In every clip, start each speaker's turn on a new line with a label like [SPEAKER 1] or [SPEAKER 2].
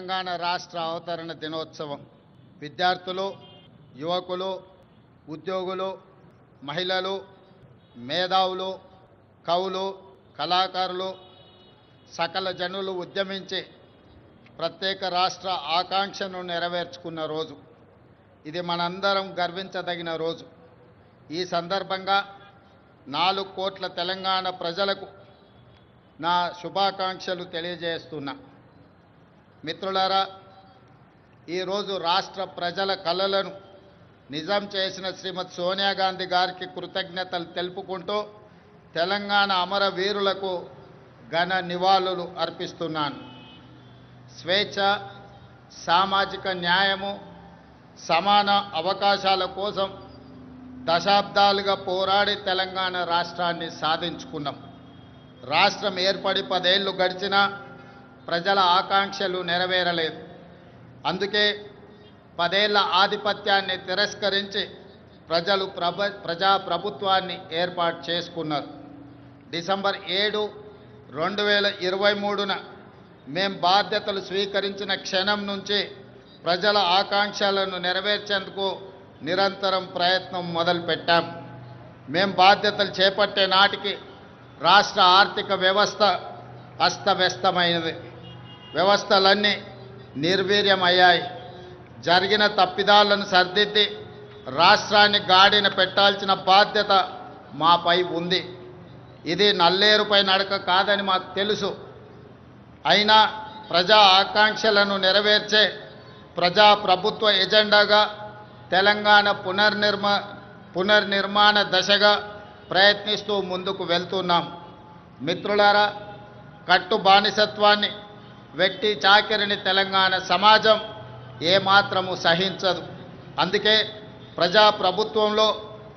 [SPEAKER 1] తెలంగాణ రాష్ట్ర అవతరణ దినోత్సవం విద్యార్థులు, యువకులు, ఉద్యోగులు, మహిళలు, మేధావులు, కవులు, కళాకారులు, సకల జనులు ఉద్యమించి ప్రత్యేక రాష్ట్ర ఆకాంక్షను నెరవేర్చుకున్న రోజు. ఇది మనందరం గర్వించదగిన రోజు. ఈ సందర్భంగా 4 కోట్ల తెలంగాణ ప్రజలకు నా శుభాకాంక్షలు తెలియజేస్తున్నా. మిత్రులారా, ఈరోజు రాష్ట్ర ప్రజల కలలను నిజం చేసిన శ్రీమతి సోనియా గాంధీ గారికి కృతజ్ఞతలు తెలుపుకుంటూ తెలంగాణ అమరవీరులకు ఘన నివాళులు అర్పిస్తున్నాను. స్వేచ్ఛ, సామాజిక న్యాయము, సమాన అవకాశాల కోసం దశాబ్దాలుగా పోరాడి తెలంగాణ రాష్ట్రాన్ని సాధించుకున్నాం. రాష్ట్రం ఏర్పడి 10 ఏళ్లు గడిచినా ప్రజల ఆకాంక్షలు నెరవేరలేదు. అందుకే 10 ఏళ్ల ఆధిపత్యాన్ని తిరస్కరించి ప్రజలు ప్రజాప్రభుత్వాన్ని ఏర్పాటు చేసుకున్నారు. డిసెంబర్ 7, 2023న మేం బాధ్యతలు స్వీకరించిన క్షణం నుంచి ప్రజల ఆకాంక్షలను నెరవేర్చేందుకు నిరంతరం ప్రయత్నం మొదలుపెట్టాం. మేం బాధ్యతలు చేపట్టే నాటికి రాష్ట్ర ఆర్థిక వ్యవస్థ అస్తవ్యస్తమైనది. వ్యవస్థలన్నీ నిర్వీర్యమయ్యాయి. జరిగిన తప్పిదాలను సరిదిద్ది రాష్ట్రాన్ని గాడిన పెట్టాల్సిన బాధ్యత మాపై ఉంది. ఇది నల్లేరుపై నడక కాదని మాకు తెలుసు. అయినా ప్రజా ఆకాంక్షలను నెరవేర్చే ప్రజాప్రభుత్వ ఎజెండాగా తెలంగాణ పునర్నిర్మాణ దశగా ప్రయత్నిస్తూ ముందుకు వెళ్తున్నాం. మిత్రులారా, కట్టు బానిసత్వాన్ని, వెట్టి చాకిరిని తెలంగాణ సమాజం ఏమాత్రము సహించదు. అందుకే ప్రజాప్రభుత్వంలో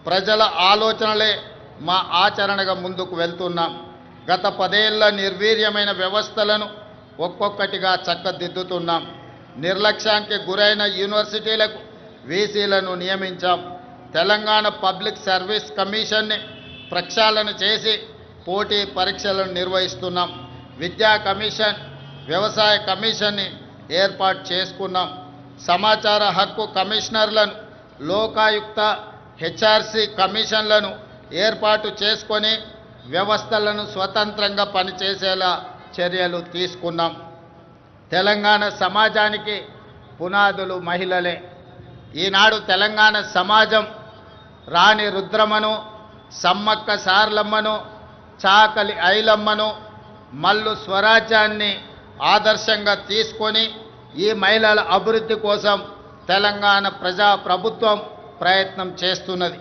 [SPEAKER 1] ప్రజల ఆలోచనలే మా ఆచరణగా ముందుకు వెళ్తున్నాం. గత 10 ఏళ్ల నిర్వీర్యమైన వ్యవస్థలను ఒక్కొక్కటిగా చక్కదిద్దుతున్నాం. నిర్లక్ష్యానికి గురైన యూనివర్సిటీలకు వీసీలను నియమించాం. తెలంగాణ పబ్లిక్ సర్వీస్ కమిషన్ని ప్రక్షాళన చేసి పోటీ పరీక్షలను నిర్వహిస్తున్నాం. విద్యా కమిషన్, వ్యవసాయ కమిషన్ని ఏర్పాటు చేసుకున్నాం. సమాచార హక్కు కమిషనర్లను, లోకాయుక్త, హెచ్ఆర్సీ కమిషన్లను ఏర్పాటు చేసుకొని వ్యవస్థలను స్వతంత్రంగా పనిచేసేలా చర్యలు తీసుకున్నాం. తెలంగాణ సమాజానికి పునాదులు మహిళలే. ఈనాడు తెలంగాణ సమాజం రాణి రుద్రమ్మను, సమ్మక్క సార్లమ్మను, చాకలి ఐలమ్మను, మల్లు స్వరాజ్యాన్ని ఆదర్శంగా తీసుకొని ఈ మహిళల అభివృద్ధి కోసం తెలంగాణ ప్రజాప్రభుత్వం ప్రయత్నం చేస్తున్నది.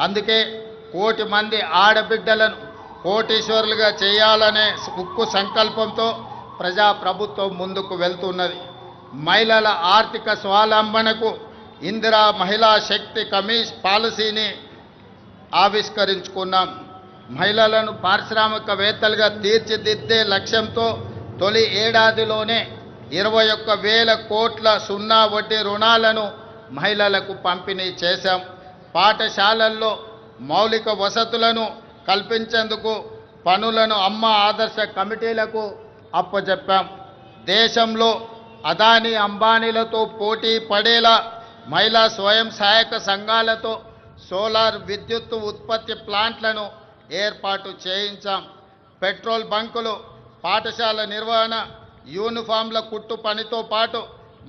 [SPEAKER 1] అందుకే 1 కోటి మంది ఆడబిడ్డలను కోటీశ్వరులుగా చేయాలనే ఉక్కు సంకల్పంతో ప్రజాప్రభుత్వం ముందుకు వెళ్తున్నది. మహిళల ఆర్థిక స్వావలంబనకు ఇందిరా మహిళా శక్తి పాలసీని ఆవిష్కరించుకున్నాం. మహిళలను పారిశ్రామికవేత్తలుగా తీర్చిదిద్దే లక్ష్యంతో తొలి ఏడాదిలోనే 21,000 కోట్ల సున్నా వడ్డీ రుణాలను మహిళలకు పంపిణీ చేశాం. పాఠశాలల్లో మౌలిక వసతులను కల్పించేందుకు పనులను అమ్మ ఆదర్శ కమిటీలకు అప్పచెప్పాం. దేశంలో అదానీ అంబానీలతో పోటీ పడేలా మహిళా స్వయం సహాయక సంఘాలతో సోలార్ విద్యుత్ ఉత్పత్తి ప్లాంట్లను ఏర్పాటు చేయించాం. పెట్రోల్ బంకులు, పాఠశాల నిర్వహణ, యూనిఫామ్ల కుట్టు పనితో పాటు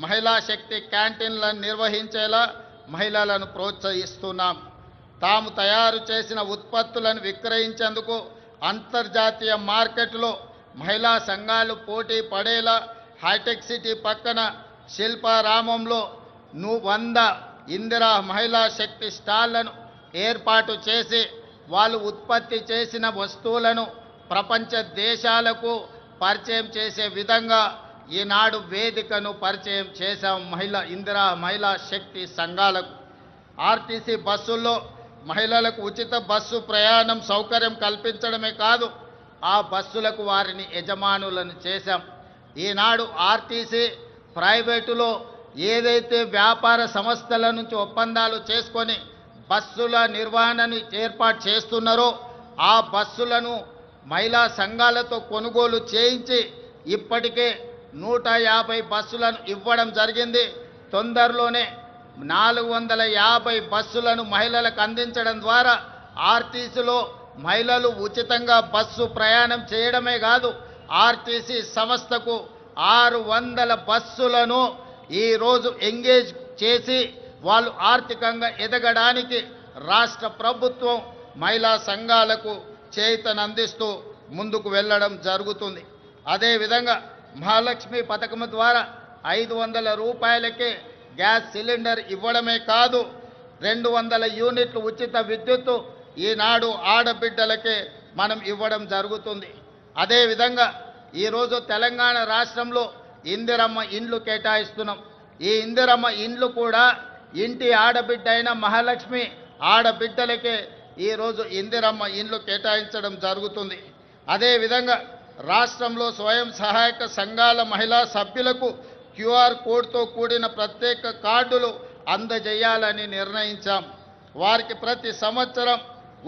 [SPEAKER 1] మహిళా శక్తి క్యాంటీన్లను నిర్వహించేలా మహిళలను ప్రోత్సహిస్తున్నాం. తాము తయారు చేసిన ఉత్పత్తులను విక్రయించేందుకు అంతర్జాతీయ మార్కెట్లో మహిళా సంఘాలు పోటీ పడేలా హైటెక్ సిటీ పక్కన శిల్పారామంలో 100 ఇందిరా మహిళా శక్తి స్టాళ్లను ఏర్పాటు చేసి వాళ్ళు ఉత్పత్తి చేసిన వస్తువులను ప్రపంచ దేశాలకు పరిచయం చేసే విధంగా ఈనాడు వేదికను పరిచయం చేశాం. ఇందిరా మహిళా శక్తి సంఘాలకు ఆర్టీసీ బస్సుల్లో మహిళలకు ఉచిత బస్సు ప్రయాణం సౌకర్యం కల్పించడమే కాదు, ఆ బస్సులకు వారిని యజమానులను చేశాం. ఈనాడు ఆర్టీసీ ప్రైవేటులో ఏదైతే వ్యాపార సంస్థల నుంచి ఒప్పందాలు చేసుకొని బస్సుల నిర్వహణను ఏర్పాటు చేస్తున్నారో ఆ బస్సులను మహిళా సంఘాలతో కొనుగోలు చేయించి ఇప్పటికే 150 బస్సులను ఇవ్వడం జరిగింది. తొందరలోనే 450 బస్సులను మహిళలకు అందించడం ద్వారా ఆర్టీసీలో మహిళలు ఉచితంగా బస్సు ప్రయాణం చేయడమే కాదు, ఆర్టీసీ సంస్థకు 600 బస్సులను ఈరోజు ఎంగేజ్ చేసి వాళ్ళు ఆర్థికంగా ఎదగడానికి రాష్ట్ర ప్రభుత్వం మహిళా సంఘాలకు చేయూతనందిస్తూ ముందుకు వెళ్ళడం జరుగుతుంది. అదేవిధంగా మహాలక్ష్మి పథకం ద్వారా 500 రూపాయలకే గ్యాస్ సిలిండర్ ఇవ్వడమే కాదు, 200 యూనిట్లు ఉచిత విద్యుత్తు ఈనాడు ఆడబిడ్డలకే మనం ఇవ్వడం జరుగుతుంది. అదేవిధంగా ఈరోజు తెలంగాణ రాష్ట్రంలో ఇందిరమ్మ ఇండ్లు కేటాయిస్తున్నాం. ఈ ఇందిరమ్మ ఇండ్లు కూడా ఇంటి ఆడబిడ్డ అయిన మహాలక్ష్మి ఆడబిడ్డలకే ఈరోజు ఇందిరమ్మ ఇండ్లు కేటాయించడం జరుగుతుంది. అదేవిధంగా రాష్ట్రంలో స్వయం సహాయక సంఘాల మహిళా సభ్యులకు క్యూఆర్ కోడ్తో కూడిన ప్రత్యేక కార్డులు అందజేయాలని నిర్ణయించాం. వారికి ప్రతి సంవత్సరం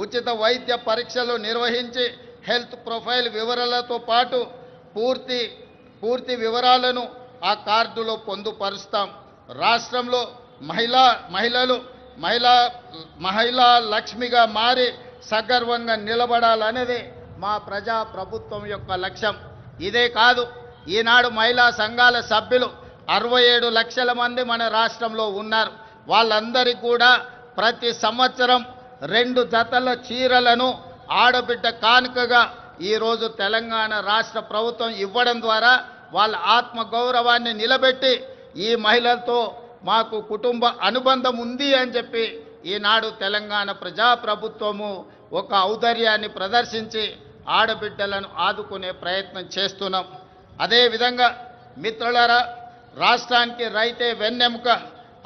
[SPEAKER 1] ఉచిత వైద్య పరీక్షలు నిర్వహించి హెల్త్ ప్రొఫైల్ వివరాలతో పాటు పూర్తి వివరాలను ఆ కార్డులో పొందుపరుస్తాం. రాష్ట్రంలో మహిళా లక్ష్మిగా మారి సగర్వంగా నిలబడాలనేది మా ప్రజా ప్రభుత్వం యొక్క లక్ష్యం. ఇదే కాదు, ఈనాడు మహిళా సంఘాల సభ్యులు 67 లక్షల మంది మన రాష్ట్రంలో ఉన్నారు. వాళ్ళందరికీ కూడా ప్రతి సంవత్సరం 2 జతల చీరలను ఆడబిడ్డ కానుకగా ఈరోజు తెలంగాణ రాష్ట్ర ప్రభుత్వం ఇవ్వడం ద్వారా వాళ్ళ ఆత్మగౌరవాన్ని నిలబెట్టి ఈ మహిళలతో మాకు కుటుంబ అనుబంధం ఉంది అని చెప్పి ఈనాడు తెలంగాణ ప్రజాప్రభుత్వము ఒక ఔదార్యాన్ని ప్రదర్శించి ఆడబిడ్డలను ఆదుకునే ప్రయత్నం చేస్తున్నాం. అదేవిధంగా మిత్రులారా, రాష్ట్రానికి రైతే వెన్నెముక.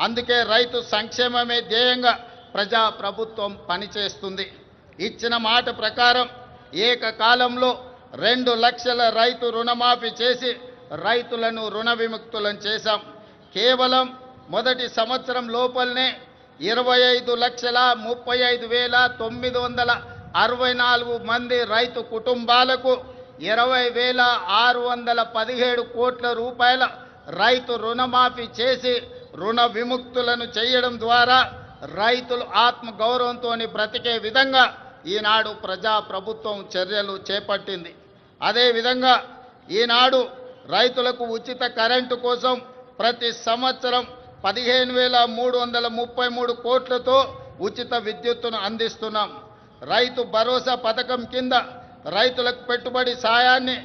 [SPEAKER 1] అందుకే రైతు సంక్షేమమే ధ్యేయంగా ప్రజాప్రభుత్వం పనిచేస్తుంది. ఇచ్చిన మాట ప్రకారం ఏకకాలంలో 2 లక్షల రైతు రుణమాఫీ చేసి రైతులను రుణ విముక్తులను చేశాం. కేవలం మొదటి సంవత్సరం లోపలనే 25,35,964 మంది రైతు కుటుంబాలకు 20,617 కోట్ల రూపాయల రైతు రుణమాఫీ చేసి రుణ విముక్తులను చేయడం ద్వారా రైతులు ఆత్మగౌరవంతో బ్రతికే విధంగా ఈనాడు ప్రజాప్రభుత్వం చర్యలు చేపట్టింది. అదేవిధంగా ఈనాడు రైతులకు ఉచిత కరెంటు కోసం ప్రతి సంవత్సరం 15,333 కోట్లతో ఉచిత విద్యుత్తును అందిస్తున్నాం. రైతు భరోసా పథకం కింద రైతులకు పెట్టుబడి సాయాన్ని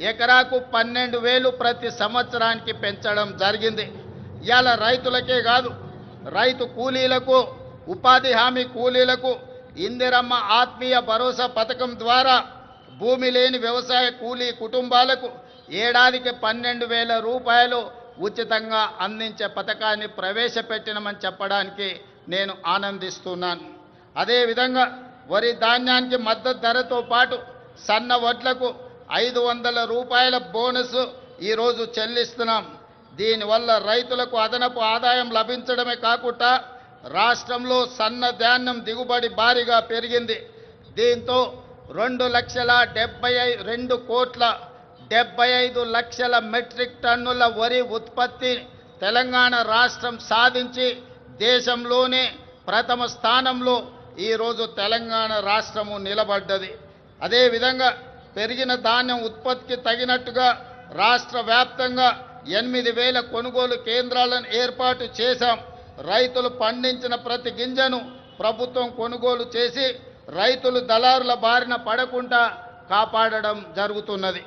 [SPEAKER 1] ఎకరాకు 12,000 ప్రతి సంవత్సరానికి పెంచడం జరిగింది. ఇవాళ రైతులకే కాదు, రైతు కూలీలకు, ఉపాధి హామీ కూలీలకు ఇందిరమ్మ ఆత్మీయ భరోసా పథకం ద్వారా భూమి లేని వ్యవసాయ కూలీ కుటుంబాలకు ఏడాదికి 12,000 రూపాయలు ఉచితంగా అందించే పథకాన్ని ప్రవేశపెట్టినమని చెప్పడానికి నేను ఆనందిస్తున్నాను. అదేవిధంగా వరి ధాన్యానికి మద్దతు ధరతో పాటు సన్న వడ్లకు 500 రూపాయల బోనస్ ఈరోజు చెల్లిస్తున్నాం. దీనివల్ల రైతులకు అదనపు ఆదాయం లభించడమే కాకుండా రాష్ట్రంలో సన్న ధాన్యం దిగుబడి భారీగా పెరిగింది. దీంతో 2,72,75,00,000 మెట్రిక్ టన్నుల వరి ఉత్పత్తి తెలంగాణ రాష్ట్రం సాధించి దేశంలోనే ప్రథమ స్థానంలో ఈరోజు తెలంగాణ రాష్ట్రము నిలబడ్డది. అదేవిధంగా పెరిగిన ధాన్యం ఉత్పత్తికి తగినట్టుగా రాష్ట్ర వ్యాప్తంగా 8,000 కొనుగోలు కేంద్రాలను ఏర్పాటు చేశాం. రైతులు పండించిన ప్రతి గింజను ప్రభుత్వం కొనుగోలు చేసి రైతులు దళారుల బారిన పడకుండా కాపాడడం జరుగుతున్నది.